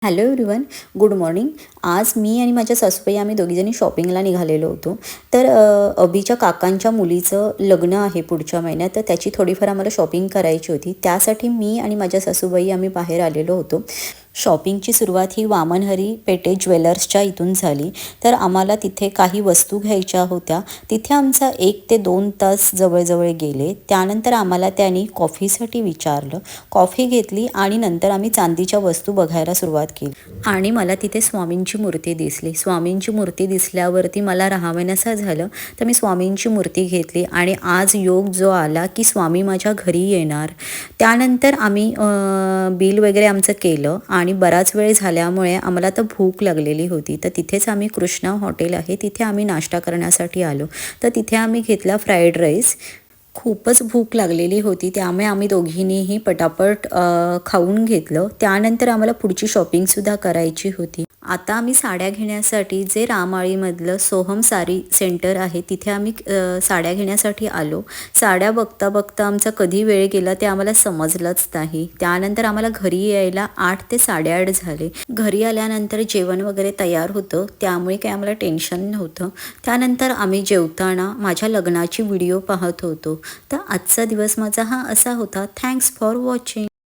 Hello everyone, good morning. आज मी आणि माझ्या सासूबाई आम्ही दोघीजणी शॉपिंगला निघालेलो होतो. तर अभिच्या काकांच्या मुलीचं लग्न आहे पुढच्या महिन्यात, तर त्याची थोडीफार आम्हाला शॉपिंग करायची होती. त्यासाठी मी आणि माझ्या सासूबाई आम्ही बाहेर आलेलो होतो. शॉपिंगची सुरुवात ही वामनहरी पेटे ज्वेलर्सच्या इथून झाली. तर आम्हाला तिथे काही वस्तू घ्यायच्या होत्या. तिथे आमचा 1 ते 2 तास जवळजवळ गेले. त्यानंतर आम्हाला त्यांनी कॉफीसाठी विचारलं. कॉफी घेतली आणि नंतर आम्ही चांदीच्या वस्तू बघायला सुरुवात केली. आणि मला तिथे स्वामींची मूर्ती दिसली. स्वामींची मूर्ती दिसल्यावरती मला राहावयासं झालं. तर मी स्वामींची मूर्ती घेतली आणि आज योग जो आला की स्वामी माझ्या घरी येणार. त्यानंतर आम्ही बिल वगैरे आमचं केलं आणि बराच वेळ झाल्यामुळे आम्हाला तर भूक लागलेली होती. तर तिथेच आम्ही कृष्णा हॉटेल आहे तिथे आम्ही नाश्ता करण्यासाठी आलो. तर तिथे आम्ही घेतला फ्राईड राईस. खूपच भूक लागलेली होती त्यामुळे आम्ही दोघींनीही पटापट खाऊन घेतलं. त्यानंतर आम्हाला पुढची शॉपिंगसुद्धा करायची होती. आता आम्ही साड्या घेण्यासाठी जे रामाळीमधलं सोहम साडी सेंटर आहे तिथे आम्ही साड्या घेण्यासाठी आलो. साड्या बघता बघता आमचा कधी वेळ गेला ते आम्हाला समजलंच नाही. त्यानंतर आम्हाला घरी यायला 8 ते 8:30 झाले. घरी आल्यानंतर जेवण वगैरे तयार होतं त्यामुळे काही आम्हाला टेन्शन नव्हतं. त्यानंतर आम्ही जेवताना माझ्या लग्नाची व्हिडिओ पाहत होतो. तर आजचा दिवस माझा हा असा होता. Thanks for watching.